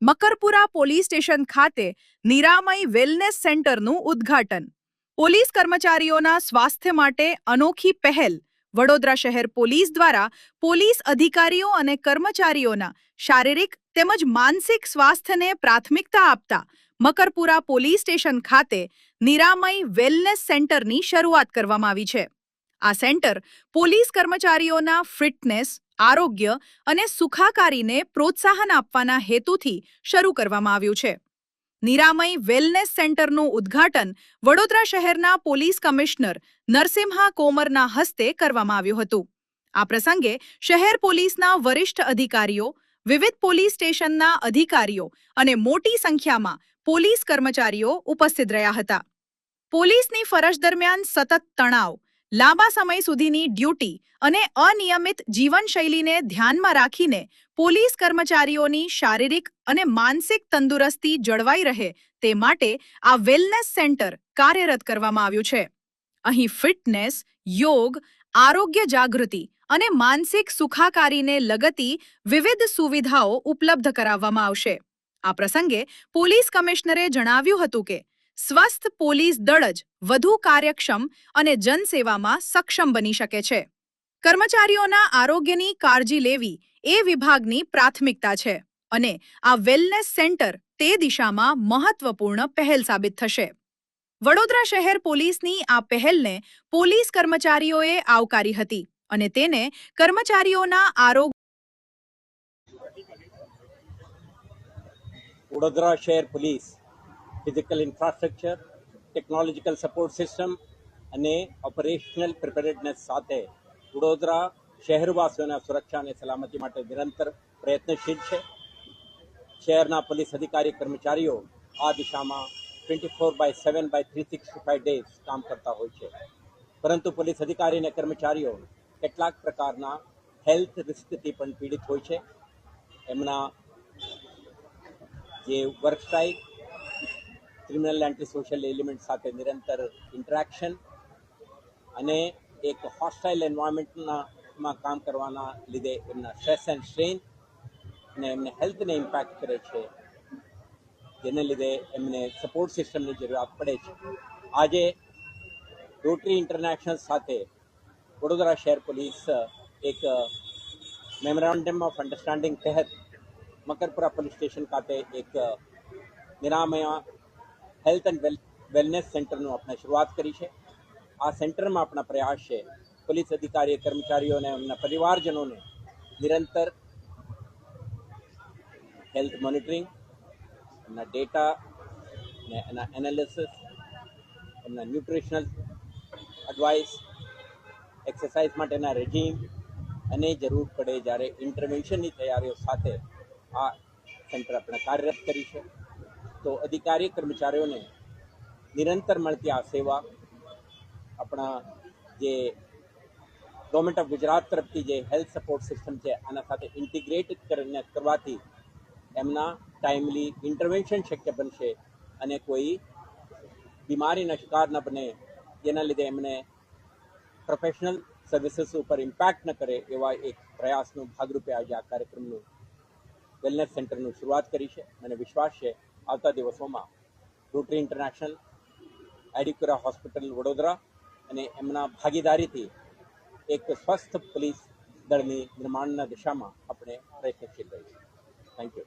Makarpura police station ખાતે નિરામય wellness સેન્ટરનું ઉદ્ઘાટન. પોલીસ કર્મચારીઓના સ્વાસ્થ્ય માટે અનોખી પહેલ. વડોદરા શહેર પોલીસ દ્વારા પોલીસ અધિકારીઓ અને કર્મચારીઓના શારીરિક તેમજ માનસિક સ્વાસ્થ્યને પ્રાથમિકતા આપતા મકરપુરા પોલીસ સ્ટેશન ખાતે નિરામય વેલનેસ સેન્ટરની શરૂઆત કરવામાં આવી છે. આ સેન્ટર પોલીસ કર્મચારીઓના ફિટનેસ, આરોગ્ય અને સુખાકારીને પ્રોત્સાહન આપવાના હેતુથી શરૂ કરવામાં આવ્યું છે. નિરામય વેલનેસ સેન્ટરનું ઉદ્ઘાટન વડોદરા શહેરના પોલીસ કમિશનર નરસિમ્હા કોમરના હસ્તે કરવામાં આવ્યું હતું. આ પ્રસંગે શહેર પોલીસના વરિષ્ઠ અધિકારીઓ, વિવિધ પોલીસ સ્ટેશનના અધિકારીઓ અને મોટી સંખ્યામાં પોલીસ કર્મચારીઓ ઉપસ્થિત રહ્યા હતા. પોલીસની ફરજ દરમિયાન સતત તણાવ, લાંબા સમય સુધીની ડ્યુટી અને અનિયમિત જીવનશૈલીને ધ્યાનમાં રાખીને પોલીસ કર્મચારીઓની શારીરિક અને માનસિક તંદુરસ્તી જળવાઈ રહે તે માટે આ વેલનેસ સેન્ટર કાર્યરત કરવામાં આવ્યું છે. અહીં ફિટનેસ, યોગ, આરોગ્ય જાગૃતિ અને માનસિક સુખાકારીને લગતી વિવિધ સુવિધાઓ ઉપલબ્ધ કરાવવામાં આવશે. આ પ્રસંગે પોલીસ કમિશનરે જણાવ્યું હતું કે સ્વસ્થ પોલીસ દળ જ વધુ કાર્યક્ષમ અને જનસેવામાં સક્ષમ બની શકે છે. કર્મચારીઓના આરોગ્યની કાળજી લેવી એ વિભાગની પ્રાથમિકતા છે અને આ વેલનેસ સેન્ટર તે દિશામાં મહત્વપૂર્ણ પહેલ સાબિત થશે. વડોદરા શહેર પોલીસની આ પહેલને પોલીસ કર્મચારીઓએ આવકારી હતી અને તેને કર્મચારીઓના આરોગ્ય વડોદરા શહેર police physical infrastructure, technological support system અને ઓપરેશનલ પ્રિપેરેડનેસ સાથે વડોદરા શહેરવાસીઓના સુરક્ષા અને સલામતી માટે નિરંતર પ્રયત્નશીલ છે. શહેરના પોલીસ અધિકારી કર્મચારીઓ આ દિશામાં 24/7/365 ડેઝ કામ કરતા હોય છે. પરંતુ પોલીસ અધિકારી અને કર્મચારીઓ કેટલાક પ્રકારના હેલ્થ રિસ્કથી પણ પીડિત હોય છે. એમના જે work strike, criminal anti social element સાથે નિરંતર ઇન્ટરેક્શન અને એક હોસ્ટાઇલ એન્વાયરમેન્ટમાં કામ કરવાના લીધે એમના સ્ટ્રેસ એન્ડ સ્ટ્રેન અને એમને હેલ્થને ઇમ્પેક્ટ કરે છે, જેને લીધે એમને સપોર્ટ સિસ્ટમની જરૂરિયાત પડે છે. આજે રોટરી ઇન્ટરનેશનલ સાથે વડોદરા શહેર પોલીસ એક મેમોરેન્ડમ ઓફ અન્ડરસ્ટેન્ડિંગ તહેત મકરપુરા પોલીસ સ્ટેશન ખાતે એક નિરામય હેલ્થ એન્ડ વેલનેસ સેન્ટરનું આપણે શરૂઆત કરી છે. આ સેન્ટરમાં આપણા પ્રયાસ છે પોલીસ અધિકારી, કર્મચારીઓને એમના પરિવારજનોને નિરંતર હેલ્થ મોનિટરિંગ, એમના ડેટા ને એના એનાલિસિસ, એમના ન્યુટ્રિશનલ એડવાઇસ, એક્સરસાઇઝ માટેના રેજીમ અને જરૂર પડે જ્યારે ઇન્ટરવેન્શનની તૈયારીઓ સાથે આ સેન્ટર આપણે કાર્યરત કરી છે. તો અધિકારી કર્મચારીઓને નિરંતર મળતી આ સેવા આપણા જે ગવર્મેન્ટ ઓફ ગુજરાત તરફથી જે હેલ્થ સપોર્ટ સિસ્ટમ છે આના સાથે ઇન્ટિગ્રેટ કરીને કરવાથી એમના ટાઈમલી ઇન્ટરવેન્શન શક્ય બનશે અને કોઈ બીમારીના શિકાર ન બને, જેના લીધે એમને પ્રોફેશનલ સર્વિસીસ ઉપર ઇમ્પેક્ટ ન કરે એવા એક પ્રયાસનું ભાગરૂપે આજે આ કાર્યક્રમનું વેલનેસ સેન્ટરનું શરૂઆત કરી છે. મને વિશ્વાસ છે આવતા દિવસોમાં રોટરી ઇન્ટરનેશનલ, એડિક્યુરા હોસ્પિટલ વડોદરા અને એમના ભાગીદારીથી એક સ્વસ્થ પોલીસ દળની નિર્માણના દિશામાં આપણે પ્રયત્નશીલ રહીશું. Thank you.